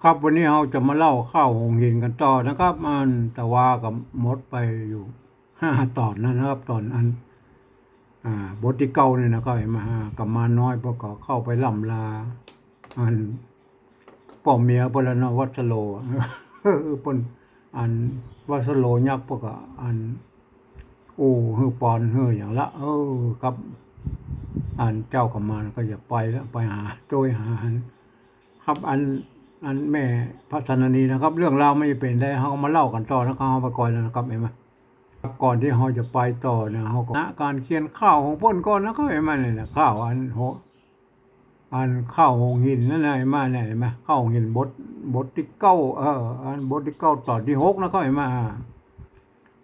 ครับวันนี้เราจะมาเล่าข้าวหงหินกันต่อนะครับมันแต่ว่ากับหมดไปอยู่5 ตอนนะครับตอนอันบทที่เก้าเนี่ยนะครับเห็นมากับมาน้อยพวกก็เข้าไปล่ำลาอันป่อเมียเพิ่นละเนาะวัดสโลเพิ่นอันวัดสโลยักษ์พวกก็อันโอ้ฮือปอนฮืออย่างละครับอันเจ้ากับมารก็อย่าไปแล้วไปหาโดยหาครับอันแม่พระธนนีนะครับเรื่องราวไม่เป็นได้เขาก็มาเล่ากันต่อนะครับเอาไปก่อนแล้วนะครับเห็นไหมก่อนที่เขาจะไปต่อเนี่ยเขาก็การเขียนข้าวของพ่นก่อนนะครับเห็นไหมเนี่ยข้าวอันข้าวหงหินนั่นไงมาเนี่ยเห็นไหมข้าวหงหินบทที่เก้าอันบทที่เก้าตอนที่6นะครับเห็นไหม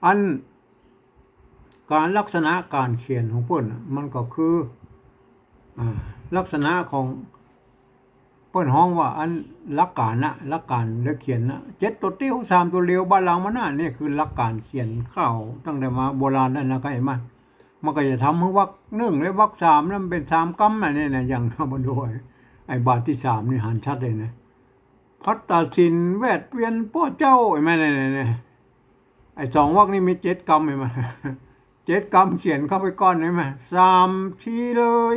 อันการลักษณะการเขียนของพ่นมันก็คือลักษณะของเปิ้นห้องว่าอันหลักการหลักการเลือกเขียน7 ตัวเตี้ยว3 ตัวเร็วบ้านเรามันนี่คือหลักการเขียนข้าวตั้งแต่มาโบราณนั่นนะก็เห็นมั้ยมันก็จะทำให้วรรค1และวรรค3นั้นเป็น3กรรมนี่นะอย่างเอามาด้วยไอ้บาทที่3นี่หันชัดเลยนะพัตตาสินแวดเวียนพ่อเจ้าเห็นมั้ยนี่ไอ้2 วรรคนี่มี7 กรรมเห็นมั้ย7 กรรมเขียนเข้าไปก่อนเห็นมั้ย3ทีเลย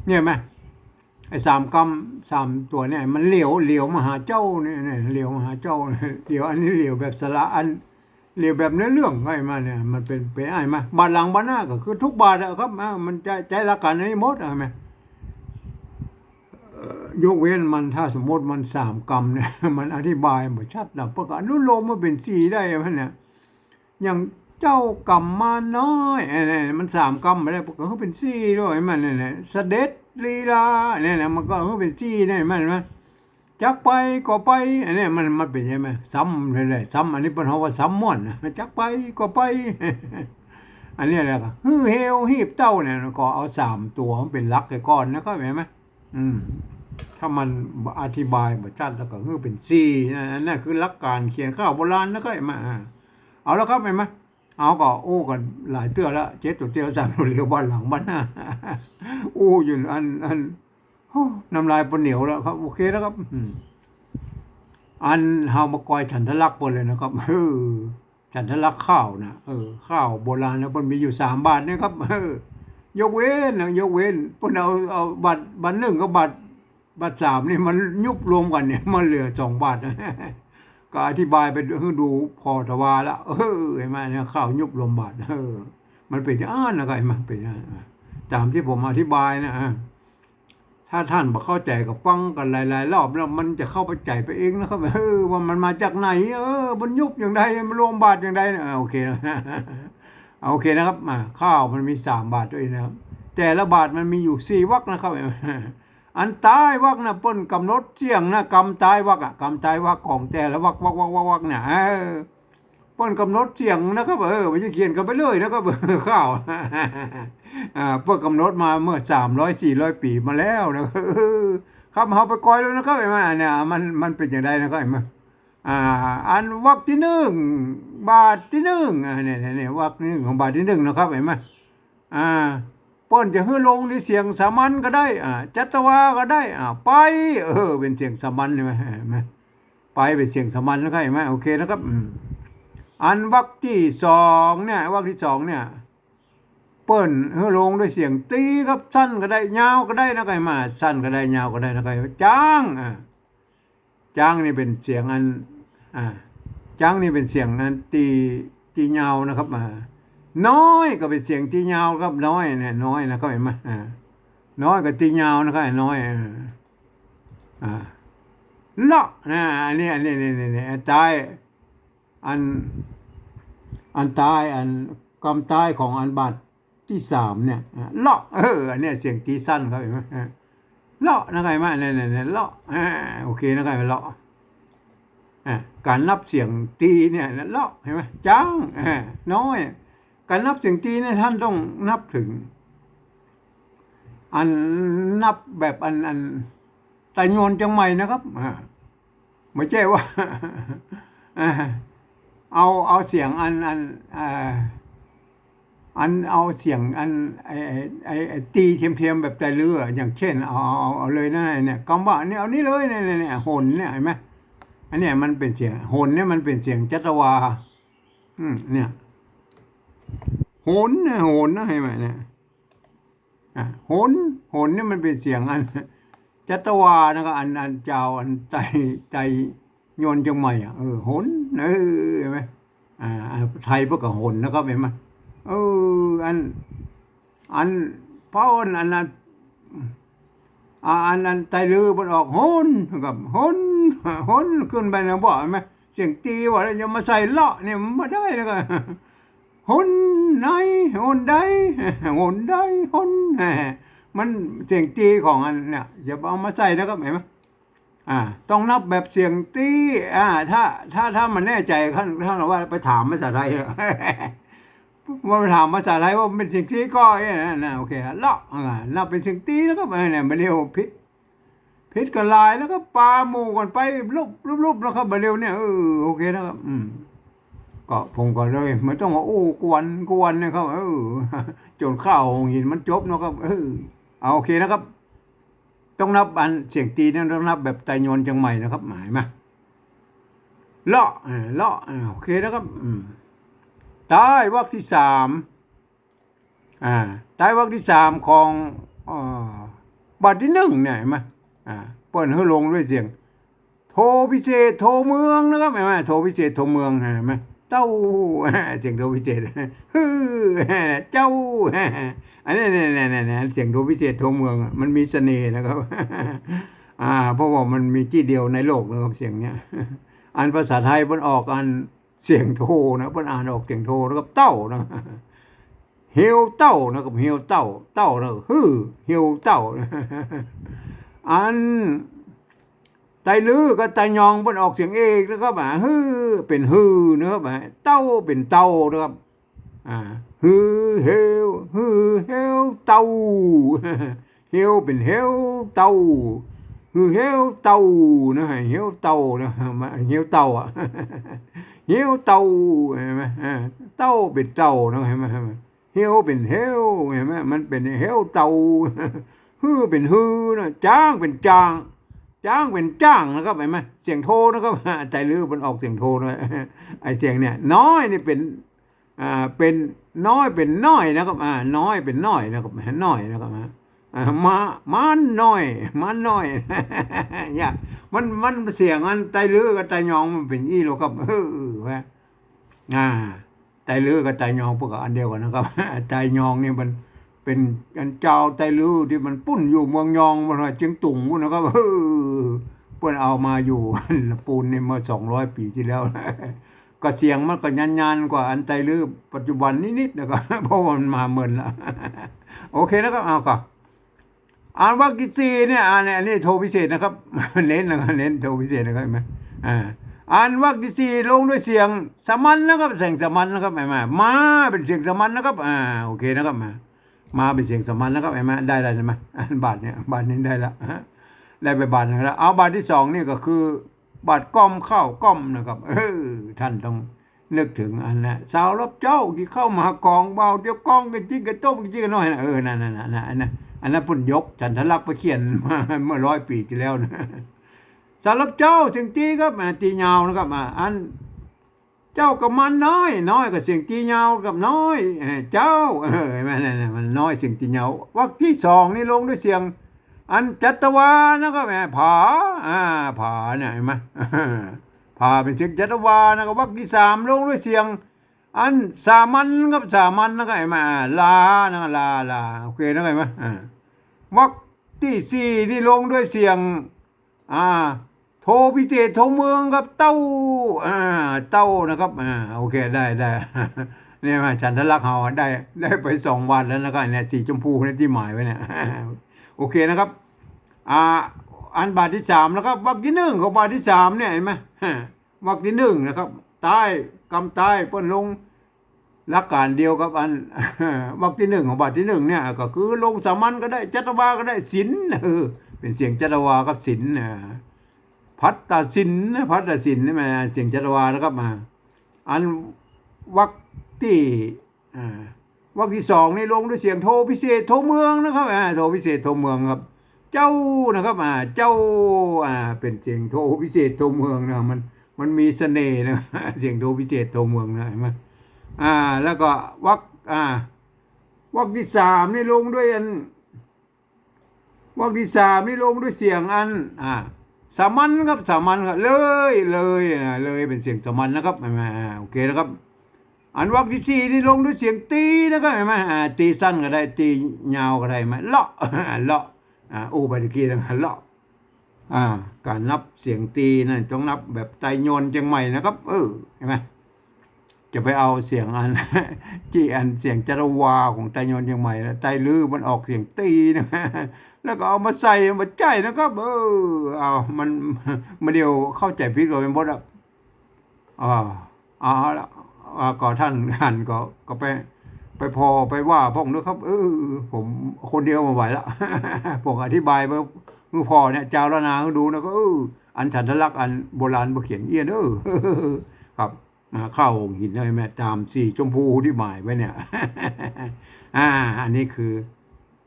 เนี่ยมั้ยไอ้3 กรรม3 ตัวเนี่ยมันเหลียวมาหาเจ้าเนี่ยเหลียวมาหาเจ้าเหลียวอันนี้เหลียวแบบสระอันเหลียวแบบเนื้อเรื่องไงมาเนี่ยมันเป็นไอ้มาบาทหลังบาทหน้าก็คือทุกบาทครับมันใจละกันนี้หมดใช่ไหมยกเว้นมันถ้าสมมติมัน3 กรรมเนี่ยมันอธิบายไม่ชัดนะเพราะอนุโลมมาเป็น4ได้ไหมเนี่ยอย่างเจ้ากรรมมาน้อยเนี่ยมัน3 กรรมไม่ได้เพราะเขาเป็น4ด้วยมันเนี่ยเสด็จลีลาเนี่ยนะมันก็เป็น4ได้มันไหมจักไปก็ไปอันนี้มันเป็นยังไงซ้ำเลยซ้ำอันนี้เป็นเขาว่าซ้ำม่วนนะจักไปก็ไปอันนี้แหละก็ฮือเฮวฮีบเต้าเนี่ยก็เอา3 ตัวมันเป็นลักไอ้ก้อนนะก็เห็นไหมถ้ามันอธิบายแบบชัดแล้วก็ฮือเป็นนั่นคือหลักการเขียนข้าวโบราณนะก็เห็นไหมเอาแล้วครับเห็นไหมเอาก็โอ้กันหลายเตื้อแล้ว7 ตัวเตี้ยว3 ตัวเลี้ยวบ้านหลังบ้านหน้าอู้อยู่อันน้ำลายปนเหนียวแล้วครับโอเคแล้วครับอันเฮามากอยฉันทลักษณ์ปนเลยนะครับฉันทลักษณ์ข้าวนะข้าวโบราณนะปนมีอยู่3 บาทนะครับยกเว้นปนเอาบัตร1กับบัตร3นี่มันยุบรวมกันเนี่ยมันเหลือ2 บาทก็อธิบายไปดูพอทวาแล้วเห็นไหมเนี่ยข้าวยุบรวมบาทมันเป็นอย่างนั้นนะครับมันเป็นอย่างนั้นตามที่ผมอธิบายนะถ้าท่านบอกเข้าใจกับฟังกันหลายๆรอบแล้วมันจะเข้าไปใจไปเองนะครับว่ามันมาจากไหนมันยุบอย่างไรมันรวมบาทอย่างไรโอเคนะโอเคนะครับข้าวมันมี3 บาทด้วยนะครับแต่ละบาทมันมีอยู่4 วรรคนะครับอันตายวรรคนะเปิ้นกำหนดเสียงนะกรรมตายวรรคกรรมตายวรรคของแต่ละวรรคเนี่ยเปิ้นกำหนดเสียงนะครับไม่ใช่เขียนกันไปเลยนะครับข้าวเปิ้นกำหนดมาเมื่อ300-400 ปีมาแล้วนะครับเฮาไปกอยแล้วนะครับเห็นไหมเนี่ยมันเป็นอย่างไรนะครับเห็นไหมอันวรรคที่1 บาทที่1เนี่ยวรรคที่1ของบาทที่1นะครับเห็นไหมเปิ้นจะฮื้อลงในเสียงสามัญก็ได้จัตวาก็ได้ไปเป็นเสียงสามัญใช่ไหมไปเป็นเสียงสามัญนะครับเห็นไหมโอเคนะครับอันวรรคที่2เนี่ยวรรคที่2เนี่ยเปิ้นฮื้อลงด้วยเสียงตีครับสั้นก็ได้ยาวก็ได้นะครับเห็นไหมสั้นก็ได้ยาวก็ได้นะครับจ้างนี่เป็นเสียงอันจ้างนี่เป็นเสียงอันตียาวนะครับน้อยก็เป็นเสียงตียาวครับน้อยเนี่ยน้อยนะครับเห็นไหมน้อยกับตียาวนะครับน้อยเลาะนะอันนี้ตายอันตายอันกำตายของอันบาทที่3เนี่ยเลาะอันนี้เสียงตีสั้นครับเห็นไหมเลาะนะครับเห็นไหมเนี่ยเลาะโอเคนะครับเลาะการนับเสียงตีเนี่ยเลาะเห็นไหมจ้างน้อยการนับเสียงตีเนี่ยท่านต้องนับถึงอันนับแบบอันแต่โยนจังใหม่นะครับไม่ใช่ว่าเอาเสียงอัน อันเอาเสียงอันไอ้ตีเทียมๆแบบไตเรืออย่างเช่นเอาเลยนั่นเนี่ยคำว่าเนี่ยเอานี่เลยเนี่ยหนเนี่ยเห็นไหมอันเนี้ยมันเป็นเสียงหนเนี่ยมันเป็นเสียงจัตวาเนี่ยโหนนะโหนนะเห็นไหมเนี่ยโหนเนี่ยมันเป็นเสียงอันจัตวานะครับอันเจ้าอันไตโยนจังใหม่โหนเห็นไหมไทยพวกกับโหนนะครับเห็นไหมอันเพราะอันนั้นไตลือมันออกโหนกับโหนขึ้นไปนะบอกเห็นไหมเสียงตีว่าเราจะมาใส่เลาะเนี่ยมันไม่ได้นะครับหนไหนหนใดหนใดหนมันเสียงตีของอันเนี่ยอย่าเอามาใส่นะครับเห็นไหมต้องนับแบบเสียงตีถ้ามันแน่ใจท่านว่าไปถามภาษาไทยว่าไปถามภาษาไทยว่าเป็นเสียงตีก็นะโอเคเลาะนับเป็นเสียงตีแล้วก็เนี่ยมาเร็วพิษกันลายแล้วก็ปาหมู่กันไปรูปแล้วครับมาเร็วเนี่ยโอเคนะครับก็ผมก็เลยไม่ต้องว่ากวนนะครับจนข้าวหินมันจบนะครับโอเคนะครับต้องนับอันเสียงตีนั้นต้องนับแบบไตโยนจังใหม่นะครับหมายมาเลาะโอเคนะครับใต้วรรคที่สามใต้วรรคที่สามของบทที่หนึ่งเนี่ยเห็นไหมเปิดให้ลงด้วยเสียงโทพิเศษโทเมืองนะครับเห็นไหมโทพิเศษโทเมืองเห็นไหมเจ้าเสียงโทพิเศษเจ้าอันนี้เสียงโทพิเศษโทเมืองมันมีเสน่ห์นะครับเพราะว่ามันมีที่เดียวในโลกนะครับเสียงเนี้ยอันภาษาไทยมันออกอันเสียงโทนะมันอ่านออกเสียงโทแล้วก็เต้านะเฮียวเต้านะครับเฮียวเต้านะเฮียวเต้าอันไตลือกับไตยองมันออกเสียงเอกนะครับเป็นนะครับเต้าเป็นเต้านะครับเฮวเต้าเฮวเป็นเฮวเต้าเฮวเต้านะเฮวเต้านะเฮวเต้าเฮวเต้าเห็นไหมเต้าเป็นเต้านะเห็นไหมเฮวเป็นเฮวเห็นไหมมันเป็นเฮวเต้าเป็นนะจ้างเป็นจ้างเป็นจ้างนะครับเห็นไหมเสียงโทนะครับใจลือมันออกเสียงโทนะไอเสียงเนี่ยน้อยนี่เป็นน้อยเป็นน้อยนะครับน้อยเป็นน้อยนะครับน้อยนะครับมันน้อยเนี่ยมันเสียงอันไตลือกับไตยองมันเป็นอี้หรอกครับไตลือกับไตยองพวกอันเดียวกันนะครับไตยองนี่มันเป็นกันเจ้าไตลือที่มันปุ้นอยู่เมืองยองมันเชียงตุงนะครับเพื่อนเอามาอยู่ปูนนี่เมื่อ200 ปีที่แล้วก็เสียงมันก็ยันกว่าอันไตลือปัจจุบันนิดๆนะครับเพราะมันมาเมินละโอเคนะครับเอาก็อ่านวรรคที่สี่เนี่ยอันนี้โทพิเศษนะครับเน้นนะครับเน้นโทพิเศษนะครับเห็นไหมอ่านวรรคที่สี่ลงด้วยเสียงสามัญนะครับเสียงสามัญนะครับเห็นไหมมาเป็นเสียงสามัญนะครับโอเคนะครับมาเป็นเสียงสามัญนะครับเห็นไหมได้แล้วใช่ไหมบาทเนี่ยบาทนี้ได้ละได้ไปบาทนึงแล้วเอาบาทที่สองนี่ก็คือบาทก้อมเข้าก้อมนะครับท่านต้องนึกถึงอันนั้นสาวรับเจ้าที่เข้ามากองเบาเดี๋ยวกองกันจิ้งกันต้มกันจิ้งกันน้อยนะนั่นอันนั้นปุ่นยกจันทลักษณ์ไปเขียนมาเมื่อ100 ปีที่แล้วนะสาวรับเจ้าเสียงตีครับตียาวนะครับอันเจ้ากับมันน้อยกับเสียงตียาวกับน้อยเจ้ามันน้อยเสียงตียาววรรคที่สองนี่ลงด้วยเสียงอันจัตวานะครับผาเนี่ยเห็นไหมผาเป็นเสียงจัตวานะครับวรรคที่สามลงด้วยเสียงอันสามัญครับสามัญนะครับเห็นไหมลานะครับลาโอเคนะครับเห็นไหมวรรคที่สี่ที่ลงด้วยเสียงโทพิเศษโทเมืองครับเต้านะครับโอเคได้เนี่ยมาฉันทลักษณ์เฮาได้ไป2 วันแล้วนะครับเนี่ยสีชมพูเนี่ยที่หมายไว้เนี่ยโอเคนะครับอันบาทที่สามนะครับวรรคที่หนึ่งของบาทที่สามเนี่ยเห็นไหมวรรคที่หนึ่งนะครับใต้กำใต้ป้นลงหลักการเดียวกับอันวรรคที่หนึ่งของบาทที่หนึ่งเนี่ยก็คือลงสามัญก็ได้จัตวาก็ได้ศิลเป็นเสียงจัตวากับศิลพัตตศิลนี่มาเสียงจัตวาแล้วก็มาอันวรรคที่ วรรคที่สองนี่ลงด้วยเสียงโทพิเศษโทเมืองนะครับโทพิเศษโทเมืองครับเจ้านะครับเจ้าเป็นเสียงโทพิเศษโทเมืองนะมันมีเสน่ห์นะเสียงโทพิเศษโทเมืองนะเห็นไหมแล้วก็วรรควรรคที่สามนี่ลงด้วยวรรคที่สามนี่ลงด้วยเสียงสามัญครับสามัญครับเลยเป็นเสียงสามัญนะครับโอเคนะครับอันวรรคที่สี่นี่ลงด้วยเสียงตีนะครับเห็นไหมตีสั้นก็ได้ตียาวก็ได้ไหมเลาะเลาะไปตะกี้นะเลาะการนับเสียงตีนั่นต้องนับแบบไตโยนเชียงใหม่นะครับเห็นไหมจะไปเอาเสียงที่เสียงจารวาของไตโยนเชียงใหม่แล้วไตลือมันออกเสียงตีนะแล้วก็เอามาใส่มาใจนะครับมันเดียวเข้าใจผิดกันไปหมดอ่ะก็ท่านก็ไปพอไปว่าพงด้วยครับผมคนเดียวมาไหวละผมอธิบายไปมือพอเนี่ยเจ้าละนาดูนะก็อันฉันทลักษณ์อันโบราณบ่เขียนเอี้ยนครับข้าวหินเลยแม่ตามสีชมพูที่หมายไว้เนี่ยอันนี้คือ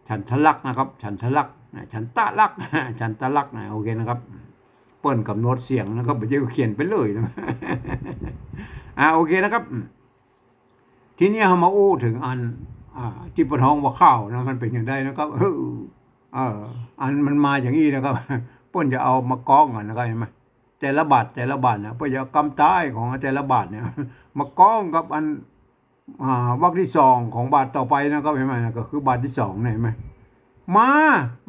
ฉันทลักษณ์นะครับฉันทลักษณ์ฉันตะลักษณ์ฉันตะลักษณ์โอเคนะครับเปิ้นกับโน้ตเสียงนะครับไม่ใช่เขียนไปเลยนะโอเคนะครับทีนี้เรามาอู้ถึงที่ปนห้องว่าข้าวนะมันเป็นอย่างไรนะครับมันมาอย่างนี้นะครับเปิ้นจะเอามากองกันนะครับเห็นไหมแต่ละบาทนะเพื่อจะกำต้ายของแต่ละบาทเนี่ยมากองกับวรรคที่สองของบาทต่อไปนะครับเห็นไหมก็คือบาทที่สองเนี่ยเห็นไหม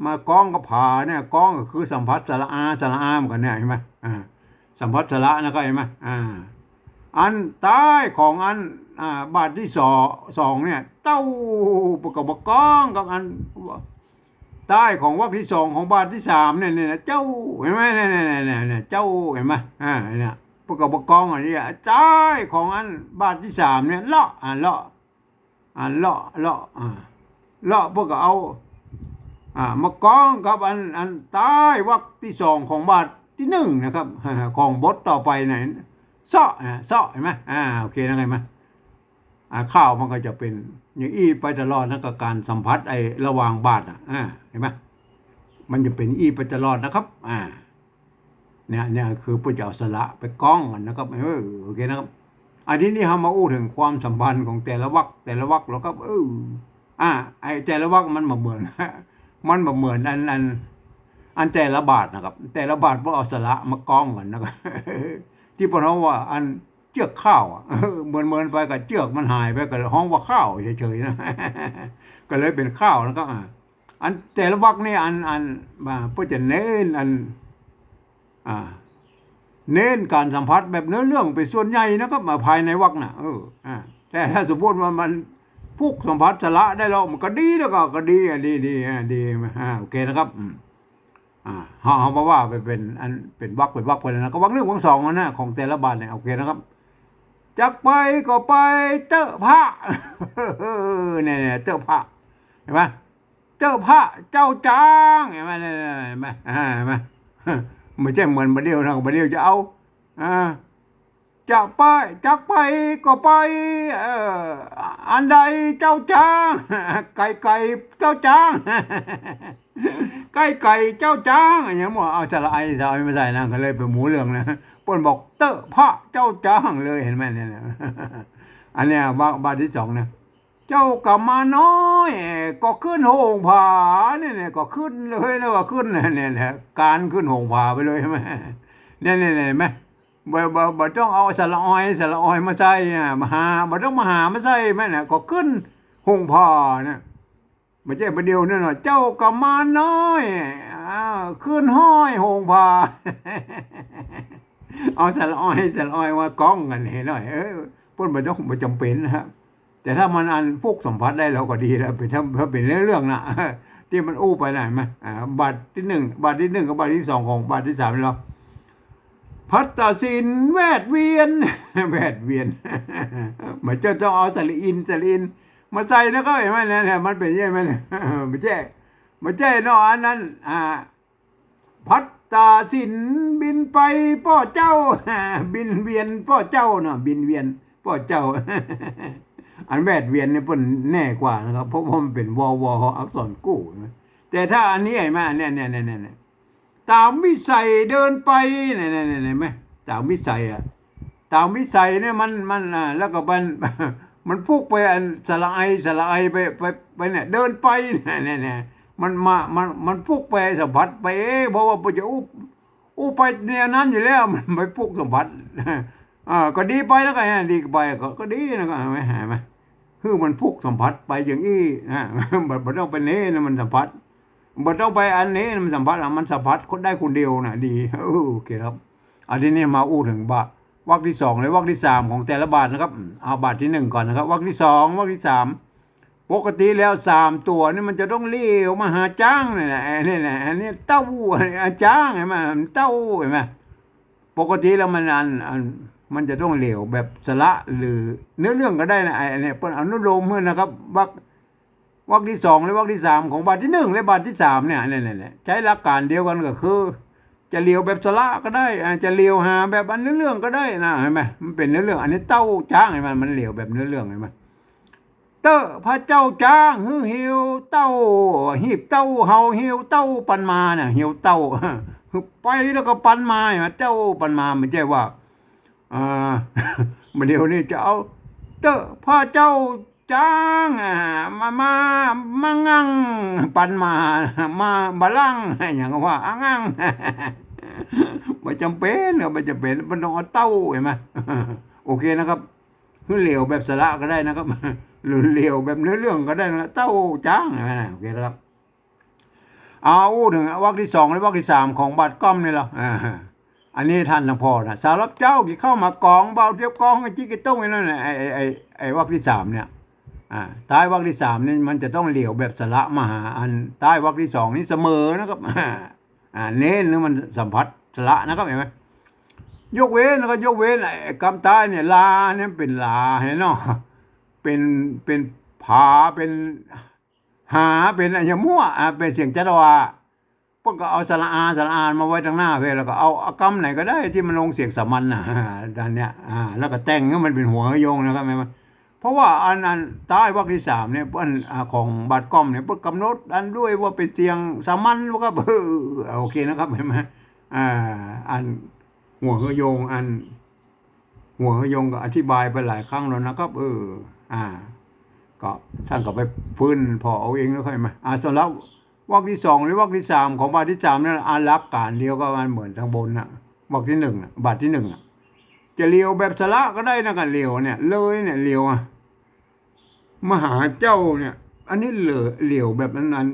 มากองกับผาเนี่ยกองก็คือสัมผัสสระอาเหมือนกันเนี่ยเห็นไหมสัมผัสสระนะครับเห็นไหมอันใต้ของบาทที่สองเนี่ยเต้าประกอบกองกับใต้ของวรรคที่สองของบาทที่สามเนี่ยเจ้าเห็นไหมเนี่ยเจ้าเห็นไหมเนี่ยประกอบกองอันนี้ใต้ของบาทที่สามเนี่ยเลาะพวกก็เอามากองกับใต้วรรคที่สองของบาทที่หนึ่งนะครับของบทต่อไปไหนเสาะเห็นไหมโอเคนะไงไหมข้าวมันก็จะเป็นอย่างไปตลอดนะกับการสัมผัสระหว่างบาทเห็นไหมมันจะเป็นไปตลอดนะครับเนี่ยคือพระเจ้าสละไปก้องกันนะครับโอเคนะครับทีนี้เรามาอู้ถึงความสัมพันธ์ของแต่ละวรรคแล้วก็แต่ละวรรคมันเหมือนอันแต่ละบาทนะครับแต่ละบาทพวกเอาสละมาก้องกันนะครับที่พวกเราว่าเจือกข้าวเหมือนไปกับเจือกมันหายไปกับห้องว่าข้าวเฉยๆนะก็เลยเป็นข้าวแล้วก็แต่ละวรรคนี่เพื่อจะเน้นเน้นการสัมผัสแบบเนื้อเรื่องเป็นส่วนใหญ่นะครับมาภายในวรรคนะแต่ถ้าสมมติว่ามันพุกสัมผัสสละได้แล้วมันก็ดีแล้วก็ดีโอเคนะครับเอามาว่าไปเป็นวรรคไปเลยนะก็วรรคหนึ่งวรรคสองนะของแต่ละบาทเนี่ยโอเคนะครับจักไปก็ไปเจ้าพระเนี่ยเจ้าพระเห็นไหมเจ้าพระเจ้าจางเห็นไหมไม่ใช่เหมือนบัดเดียวนะบัดเดียวจะเอาจักไปก็ไปอันใดเจ้าจางไก่เจ้าจางไก่เจ้าจางอย่างเงี้ยเอาสระไอไม่ใส่นะก็เลยเป็นหมูเหลืองนะป่นบอกเตอะพระเจ้าจางเลยเห็นไหมเนี่ยอันเนี้ยบาทที่สองนะเจ้ากลับมาน้อยก็ขึ้นโหงผาเนี่ยก็ขึ้นเลยนะว่าขึ้นเนี่ยการขึ้นโหงผาไปเลยใช่ไหมเนี่ยเห็นไหมบ่ต้องเอาสระออยมาใส่บ่ต้องมาหามาใส่แม่เนี่ยก็ขึ้นหงผาเนี่ยไม่ใช่ประเดี๋ยวเนี่ยเจ้ากลับมาน้อยขึ้นห้อยหงผาเอาสระออยว่ากล้องกันเห็นหน่อยพูดบ่จำเป็นนะครับแต่ถ้ามันพวกสัมผัสได้เราก็ดีแล้วถ้าเป็นเรื่องนะที่มันอู้ไปไหนไหมบาทที่หนึ่งกับบาทที่สองของบาทที่สามเราพัฒศิลป์แวดเวียนเหมือนจะต้องเอาสลีอินมาใส่นะก็เห็นไหมเนี่ยมันเป็นยังไงไม่ใช่เนาะอันนั้นพัฒศิลป์บินไปพ่อเจ้าบินเวียนพ่อเจ้าเนาะบินเวียนพ่อเจ้า อันแวดเวียนเนี่ยเพิ่นแน่กว่านะครับเพราะว่ามันเป็นวออักษรกู้แต่ถ้าอันนี้ไอ้มาเนี่ยตามวิสัยเดินไปเนี่ยไหมตามวิสัยอะตามวิสัยเนี่ยมันแล้วก็มันพุ่งไปอันสละไอไปเนี่ยเดินไปเนี่ยมันพุ่งไปสัมผัสไปเพราะว่าจะอู้ไปเนี่ยนั้นอยู่แล้วมันไปพุ่งสัมผัสก็ดีไปแล้วก็ดีไปก็ดีนะก็ไม่หายไหมคือมันพุ่งสัมผัสไปอย่างนี้นะมันต้องไปนี้นะมันสัมผัสมันต้องไปอันนี้มันสัมผัสมันสัมผัสคนได้คนเดียวนะดีโอเคครับอันนี้มาอู้ถึงวรรคที่สองและวรรคที่สามของแต่ละบาทนะครับเอาบาทที่หนึ่งก่อนนะครับวรรคที่สองวรรคที่สามปกติแล้วสามตัวนี่มันจะต้องเลี้ยวมาหาจ้างนี่แหละนี่แหละอันนี้เต้าจ้างเห็นไหมเต้าเห็นไหมปกติแล้วมันจะต้องเหลวแบบสระหรือเนื้อเรื่องก็ได้นะไอ้เนี่ยเป็นอนุโลมเมื่อนะครับวรรคที่สองและวรรคที่สามของบาทที่หนึ่งและบาทที่สามเนี่ยใช้หลักการเดียวกันก็คือจะเลียวแบบสละก็ได้จะเลียวหาแบบอันเนื้อเรื่องก็ได้นะเห็นไหมมันเป็นเนื้อเรื่องอันนี้เต้าจ้างเห็นไหมมันเลียวแบบเนื้อเรื่องเห็นไหมเต้าพระเจ้าจ้างหิวเต้าหีบเต้าเฮาหิวเต้าปันมาเนี่ยหิวเต้าไปแล้วก็ปันมาเจ้าปันมาไม่ใช่ว่ามันเดี๋ยวนี้จะเอาเต้าพระเจ้าจ้างมางังปันมาบาลังอย่างว่างังไม่จำเป็นไม่จำเป็นมันต้องเอาเต้าเห็นไหมโอเคนะครับคือเหลวแบบสระก็ได้นะครับหรือเหลวแบบเนื้อเรื่องก็ได้นะเต้าจ้างนะโอเคนะครับเอาถึงวรรคที่สองและวรรคที่สามของบาทก้อมนี่หรออันนี้ท่านทั้งพ่อนะสาวรับเจ้ากี่เข้ามากองเบาเทียบกองจิกต้งนั่นแหละไอ้วรรคที่สามเนี่ยท้ายวรรคที่สามนี่มันจะต้องเหลียวแบบสระมหาอันท้ายวรรคที่สองนี่เสมอนะครับเน้นหรือมันสัมผัสสระนะครับเห็นไหมยกเว้นแล้วก็ยกเว้นไอ้คำท้ายเนี่ยลาเนี่ยเป็นลาเห็นเนาะเป็นผาเป็นหาเป็นอะไรมั่วเป็นเสียงจัตวาพวกก็เอาสระอามาไว้ทางหน้าเพลแล้วก็เอากำไหนก็ได้ที่มันลงเสียงสามัญนะด้านเนี้ยแล้วก็แต่งให้มันเป็นหัวโยงนะครับแม่เพราะว่าอันใต้วรรคที่สามเนี่ยอันของบาทก้อมเนี่ยเพิ่งกำหนดอันด้วยว่าเป็นเสียงสามัญว่าก็โอเคนะครับเห็นไหมอันหัวโยงอันหัวโยงก็อธิบายไปหลายครั้งแล้วนะครับก็ท่านก็ไปฟื้นพอเอาเองแล้วค่อยมาสำหรับวรรคที่สองหรือวรรคที่สามของบาทที่สามนั่นหลักการเดียวก็มันเหมือนทางบนนะวรรคที่หนึ่งบาทที่หนึ่งจะเลียวแบบสละก็ได้นะกันเลียวเนี่ยเลยเนี่ยเลียวมหาเจ้าเนี่ยอันนี้เหลียวแบบนั้น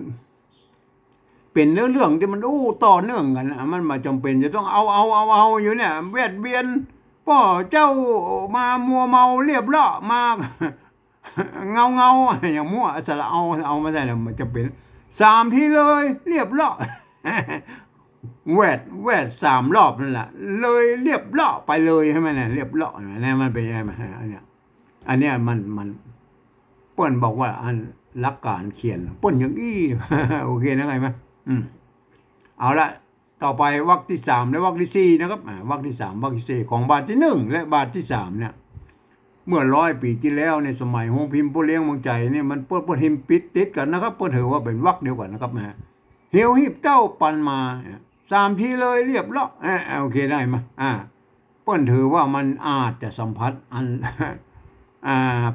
เป็นเรื่องที่มันต่อเนื่องกันมันมาจำเป็นจะต้องเอาอยู่เนี่ยเวียดเบียนพ่อเจ้ามามัวเมาเรียบเลาะมาเงาอย่างมั่วสละเอามาใส่เนี่ยมันจะเป็นสามทีเลยเรียบเลาะแวดสามรอบนั่นแหละเลยเรียบเลาะไปเลยใช่ไหมเนี่ยเรียบเลาะเนี่ยมันเป็นยังไงอันเนี้ยมันเปิ้นบอกว่าอันหลักการเขียนเปิ้นอย่างอี้โอเคนะไงไหมเอาละต่อไปวรรคที่สามและวรรคที่สี่นะครับวรรคที่สามวรรคที่สี่ของบาทที่หนึ่งและบาทที่สามเนี่ยเมื่อ100 ปีที่แล้วในสมัยโฮงพิมพ์ผู้เลี้ยงเมืองใจเนี่ยมันเปิ้นหิมปิดติดกันนะครับเปิ้นถือว่าเป็นวรรคเดียวกันนะครับเหี่ยวหิบเต้าปันมาสามทีเลยเรียบเลาะโอเคได้ไหมเปิ้นถือว่ามันอาจจะสัมผัสอัน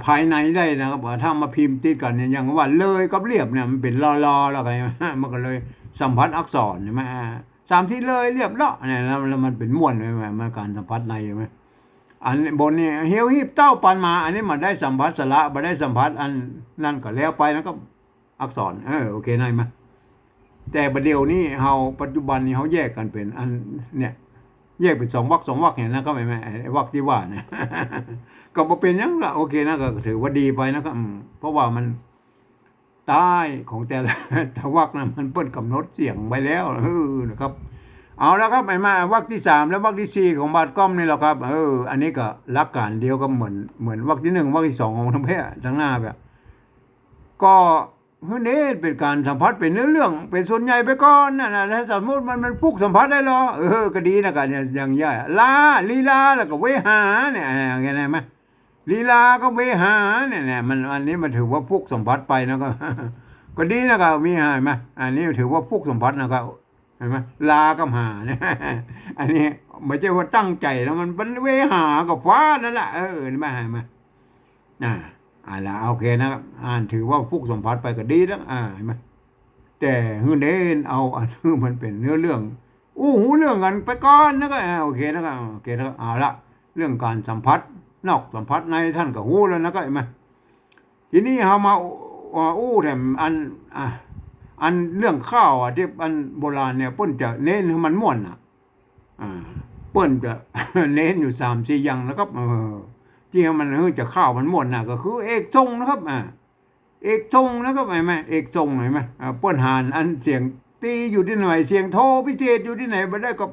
ภายในได้นะครับถ้ามาพิมพ์ติดกันเนี่ยอย่างว่าเลยกับเรียบเนี่ยมันเป็นรอแล้วไงมันก็เลยสัมผัสอักษรใช่ไหมสามทีเลยเรียบเลาะเนี่ยแล้วมันเป็นม้วนใช่ไหมมันการสัมผัสในใช่ไหมอันบนนี่เฮียวหิบเต้าปันมาอันนี้มันได้สัมผัสสระมาได้สัมผัสอันนั่นก็แล้วไปแล้วก็อักษรโอเคได้ไหมแต่ประเดี๋ยวนี้เฮาปัจจุบันนี้เฮาแยกกันเป็นอันเนี่ยแยกเป็น2 วรรค 2 วรรคเห็นนะก็ไม่วรรคที่ว่าเนี่ยก็บ่เป็นยังก็โอเคนะก็ถือว่าดีไปนะครับเพราะว่ามันใต้ของแต่ละวรรคนะมันเปิ้นกำหนดเสียงไว้แล้วนะครับเอาแล้วครับมาวรรคที่3และวรรคที่4ของบาทก้อมนี่แหละครับอันนี้ก็หลักการเดียวก็เหมือนวรรคที่1วรรคที่2ของทั้งเพศทั้งหน้าแบบก็นี่เป็นการสัมผัสเป็นเนื้อเรื่องเป็นส่วนใหญ่ไปก่อนนั่นถ้าสมมติมันพุกสัมผัสได้หรอก็ดีนะกันอย่างย่าลีลาแล้วก็เวหาเนี่ยอย่างไงไหม ลีลาก็เวหาเนี่ยมันอันนี้มันถือว่าพุกสัมผัสไปนะก็ ก็ดีนะครับมีหาไหมอันนี้ถือว่าพุกสัมผัสนะครับเห็นไหมลากับหาเนี่ย อันนี้ไม่ใช่ว่าตั้งใจแล้วมันเวหากับฟ้านั่นแหละเห็นไหมเห็นไหมละโอเคนะครับถือว่าพุกสัมผัสไปก็ดีแล้วเห็นไหมแต่ฮือเน้นเอาอันนี้มันเป็นเนื้อเรื่องหูเรื่องกันไปก่อนนะครับโอเคนะครับโอเคนะครับเอาละเรื่องการสัมผัสนอกสัมผัสในท่านก็หูแล้วนะครับเห็นไหมทีนี้เรามาแถมอันเรื่องข้าวที่อันโบราณเนี่ยเปิ้นจะเน้นให้มันม่วนเปิ้นจะ เน้นอยู่3-4อย่างนะครับที่มันจะข้าวมันม่วนก็คือเอกทรงนะครับเอกทรงนะครับเห็นไหมเอกทรงเห็นไหมเปิ้นหานอันเสียงตีอยู่ที่ไหนเสียงโทพิเศษอยู่ที่ไหนบ่ได้ก็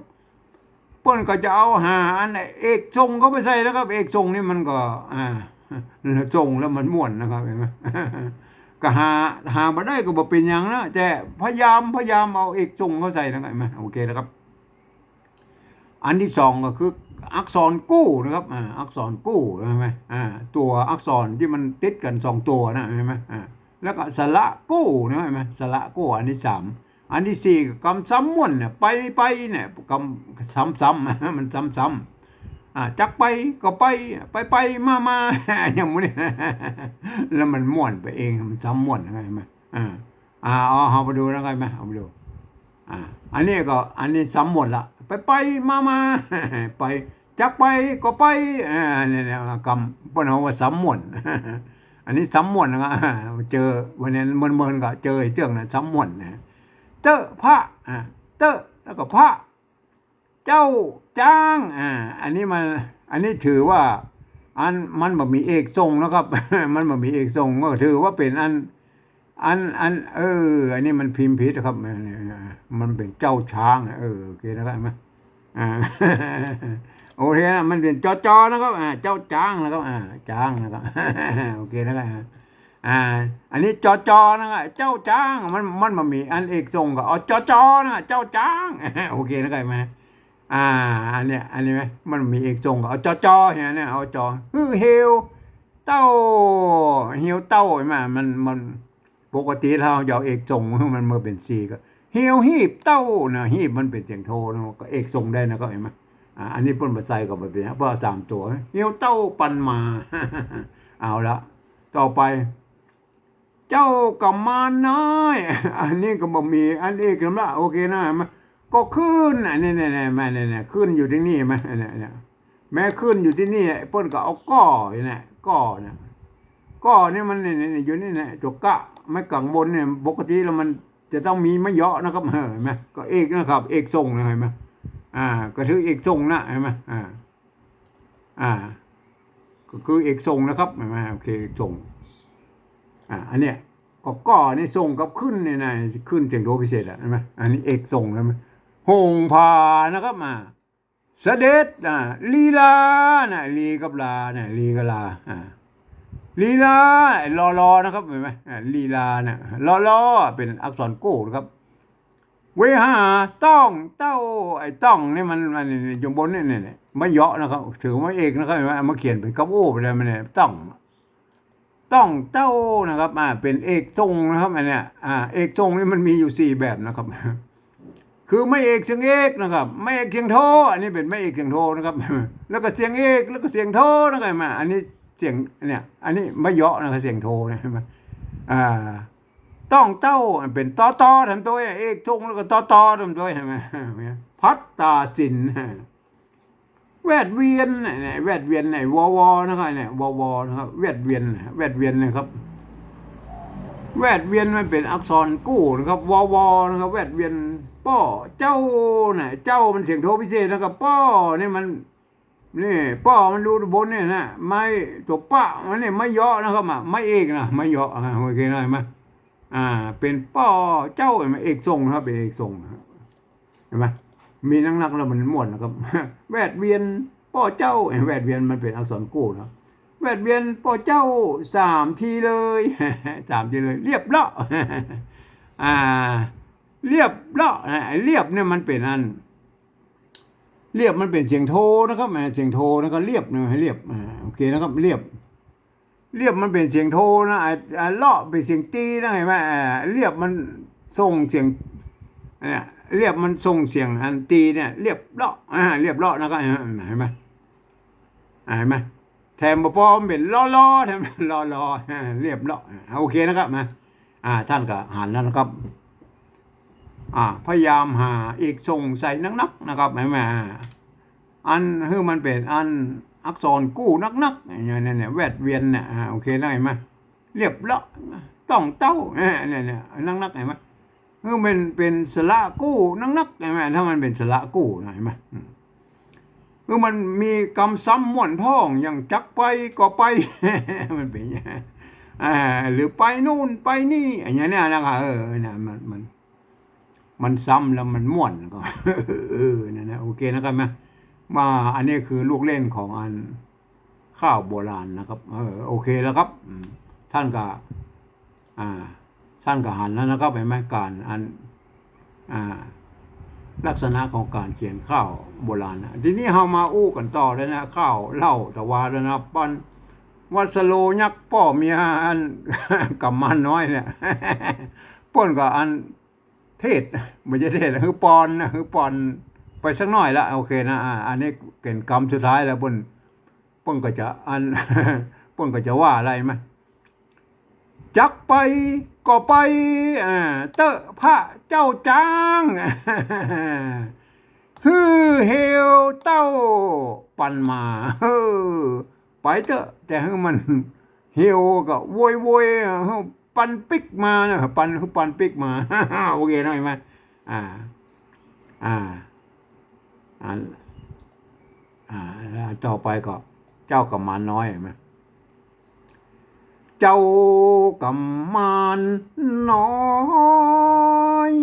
เปิ้นก็จะเอาหาอันเอกทรงเขาไปใส่แล้วครับเอกทรงนี่มันก็ทรงแล้วมันม่วนนะครับเห็นไหม ก็หาบ่ได้ก็บ่เป็นหยังนะแต่พยายามเอาเอกทรงเข้าใส่นะครับเห็นไหมโอเคนะครับอันที่สองก็คืออักษรกู้นะครับอักษรกู้ใช่ไหมตัวอักษรที่มันติดกัน2ตัวนะใช่ไหมแล้วก็สระกู้นะใช่ไหมสระกู้อันที่3อันที่4ก็กำซ้ำม่วนเนี่ยไปเนี่ยกำซ้ำๆมันซ้ำๆจักไปก็ไปมาอย่างนี้ แล้วมันม่วนไปเองมันซ้ำม่วนใช่ไหมเอาไปดูนะใช่ไหมเอาไปดูอันนี้ก็อันนี้ซ้ำหมดละไปมา ไปจักไปก็ไปเนี่ยกำปนเอาว่าซ้ำหมด อันนี้ซ้ำหมดนะครับเจอวันนี้เมินก็เจอไอ้เจ้านะซ้ำหมดนะเจ้าพระเจ้าแล้วก็พระเจ้าจ้างอันนี้ถือว่ามันบ่มีเอกทรงนะครับ มันบ่มีเอกทรงก็ถือว่าเป็นอันนี้มันพิมพ์ผิดครับมันเป็นเจ้าช้างโอเคนะครับไหมโอเคนะมันเป็นจอนะครับเจ้าจ้างนะครับจ้างนะครับ โอเคนะครับอันนี้จอนะครับเจ้าจ้างมันมีอันเอกทรงก็เอาจอนะเจ้าจ้าง โอเคนะครับไหมอันนี้ไหมมันมีเอกทรงก็เอาจออย่างนี้เอาจอเฮียวเต้าเห็นไหมมันปกติเราจะเอาเอกทรงมันมาเป็นซีก็เฮียวฮีบเต้านะฮีบมันเป็นเสียงโทนะก็เอกทรงได้นะก็เห็นไหมอันนี้ป้นภาษาก็แบบนี้เพราะ3ตัวเฮียวเต้าปันมา เอาละต่อไปเจ้ากำมาน้อยอันนี้ก็บ่มีอันเอกสำละโอเคนะมั้ยก็ขึ้นนี่แม่เนี่ยขึ้นอยู่ที่นี่มั้ยเนี่ยแม้ขึ้นอยู่ที่นี่ป้นก็เอาก้อเนี่ยก้อนี่มันนี่อยู่นี่นะจกกะไม่กังบนเนี่ยปกติแล้วมันจะต้องมีไม่เยาะนะครับเห็นไหมก็เอกนะครับเอกทรงนะเห็นไหมก็ถือเอกทรงนะเห็นไหมก็คือเอกทรงนะครับเห็นไหมโอเคเอกทรงอันเนี้ยก็นี่ทรงกับขึ้นเนี่ยนะขึ้นเสียงโทพิเศษเห็นไหมอันนี้เอกทรงแล้วมั้ยหงพานะครับเสด็จลีลาลีกับลาลีกับลาลีลารอนะครับเห็นไหมลีลาเนี่ยรอเป็นอักษรกู้นะครับเวหาต้องเต้าไอ้ต้องนี่มันอยู่บนนี่ไม่เยาะนะครับถือว่าเอกนะครับเห็นไหมมาเขียนเป็นกับโอ้ไปเลยมันเนี่ยต้องเต้านะครับเป็นเอกทรงนะครับอันเนี้ยเอกทรงนี่มันมีอยู่4แบบนะครับ คือไม่เอกเสียงเอกนะครับไม่เอกเสียงโทอันนี้เป็นไม่เอกเสียงโทนะครับ แล้วก็เสียงเอกแล้วก็เสียงโทนะครับอันนี้เสียงเนี่ยอันนี้ไม่เยาะนะครับเสียงโทนะต้องเต้าเป็นตอทำตัวเอกทงแล้วก็ตอทำตัวใช่ไหมพัตตาสินแวดเวียนแวดเวียนวนะครับเนี่ยวนะครับแวดเวียนนะครับแวดเวียนมันเป็นอักษรกู้นะครับนะครับแวดเวียนป้อเจ้าเจ้ามันเสียงโทพิเศษนะครับป้อนี่มันนี่ป้อมันดูบนเนี่ยนะไม่ตัวป้ามันเนี่ยไม่เยาะนะครับไม่เอกนะไม่เยาะโอเคได้ไหมเป็นป้อเจ้าเอกทรงนะครับเป็นเอกทรงเห็นไหมมีนักแล้วมันหมดนะครับ แวดเวียนป้อเจ้าแวดเวียนมันเป็นอักษรกู้นะแวดเวียนป้อเจ้า3 ทีเลย 3 ทีเลยเรียบเลาะ เรียบเลาะเรียบเนี่ยมันเป็นอันเรียบมันเป็นเสียงโทนะครับเสียงโทนะครับเรียบให้เรียบโอเคนะครับเรียบ เรียบมันเป็นเสียงโทนะเลาะเป็นเสียงตีนะเห็นไหมเรียบมันส่งเสียงเนี่ยเรียบมันส่งเสียงอันตีเนี่ยเรียบเลาะเรียบเลาะนะครับเห็นไหมเห็นไหมแถมปอมเป็นล้อแถมล้อเรียบเลาะโอเคนะครับมาท่านก็หันแล้วนะครับพยายามหาอีกส่งใส่นักๆนะครับเห็นไหมอันคือมันเป็นอันอักษรกู้นักอย่างเงี้ยเนี่ยแวดเวียนเนี่ยโอเคได้ไหมเรียบเลาะต้องเต้าเนี่ยนักเห็นไหมคือเป็นสระกู้นักเห็นไหมถ้ามันเป็นสระกู้เห็นไหมคือมันมีกำซ้ำม่วนพ้องอย่างจักไปก็ไปมันเป็นอย่างนี้หรือไปนู่นไปนี่อย่างเงี้ยนะครับเนี่ยมันซ้ำแล้วมันม่วนก็นั่นนะโอเคนะครับมาอันนี้คือลูกเล่นของอันข้าวโบราณนะครับโอเคแล้วครับท่านก็หันแล้วนะครับเห็นไหมการอันลักษณะของการเขียนข้าวโบราณทีนี้เรามาอู้กันต่อแล้วนะข้าวเล่าตะวาแล้วนะปันวัสโลยักษ์พ่อเมียอันกับมันน้อยเนี่ยป้นกับอันเทศไม่ใช่เทศคือปอนนะคือปอนไปสักหน่อยละโอเคนะอันนี้เก่งกรรมสุดท้ายแล้วป้นก็จะป้นก็จะว่าอะไรไหมจักไปก็ไปเตอะพระเจ้าจางฮือเฮวเต้าปันมาไปเตอะแต่ฮือมันเฮวก็โวยปันปิกมานะปันปิกมาโอเคหน่อยไหมต่อไปก็เจ้ากำมานน้อยไหมเจ้ากำมานน้อย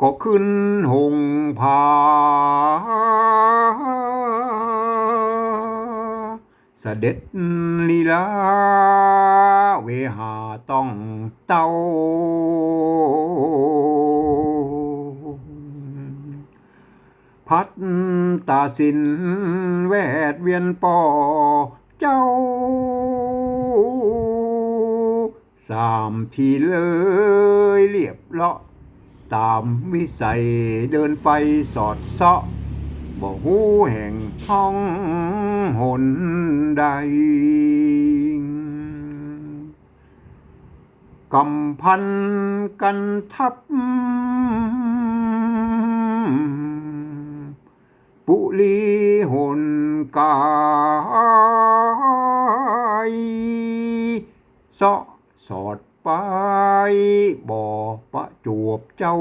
ก็ขึ้นหงผาเสด็จลีลาเวหาต้องเต้าพัดตาสินแวดเวียนปอเจ้าสามทีเลยเรียบเลาะตามวิสัยเดินไปสอดเสาะบ่หูแห่งห้องหนใดกำพันกันทับปุลีหนกายเสาะสอดไปบ่ประจวบเจ้า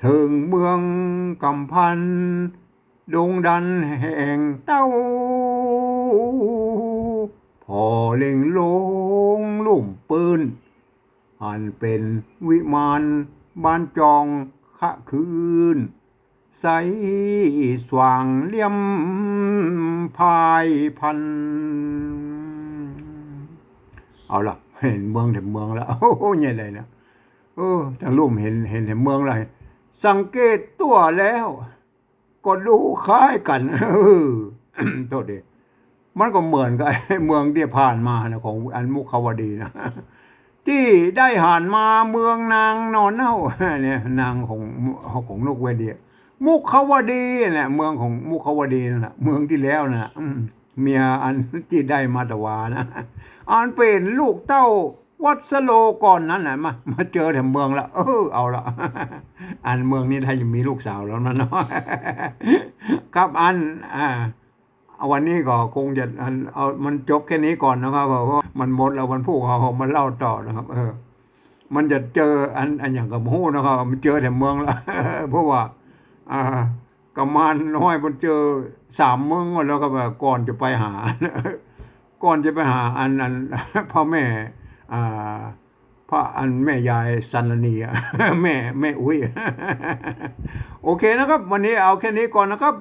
ถึงเมืองกำพันดงดันแห่งเต้าพอเล็งลงลุ่มปืนอันเป็นวิมานบ้านจองขะคืนใสสว่างเลี่ยมพายพันเอาล่ะเห็นเมืองถึงเมืองแล้วโอ้โหใหญ่เลยนะทางลุ่มเห็นเมืองอะไรสังเกตตัวแล้วก็ดูคล้ายกันโทษดิมันก็เหมือนกับเมืองที่ผ่านมานะของอันมุขาวดีนะที่ได้ผ่านมาเมืองนางนอนเน่าเนี่ยนางของนกเวดีมุขาวดีเนี่ยเมืองของมุขาวดีนั่นแหละเมืองที่แล้วนะเมียอันที่ได้มาตวานะอันเป็นลูกเต้าวัดสโลก่อนนั้นนะมาเจอแถมเมืองละเอาละอันเมืองนี้ถ้ายังมีลูกสาวแล้วนะเนาะครับวันนี้ก็คงจะเอามันจบแค่นี้ก่อนนะครับเพราะว่ามันหมดแล้ววันพูดเขามันเล่าต่อนะครับมันจะเจออันอย่างกับหูนะครับมันเจอแถมเมืองละเพราะว่ากำมานน้อยมันเจอ3 เมืองแล้วก็แบบก่อนจะไปหาอันพ่อแม่พระอันแม่ยายสันนีแม่อุ้ยโอเคนะครับวันนี้เอาแค่นี้ก่อนนะครับ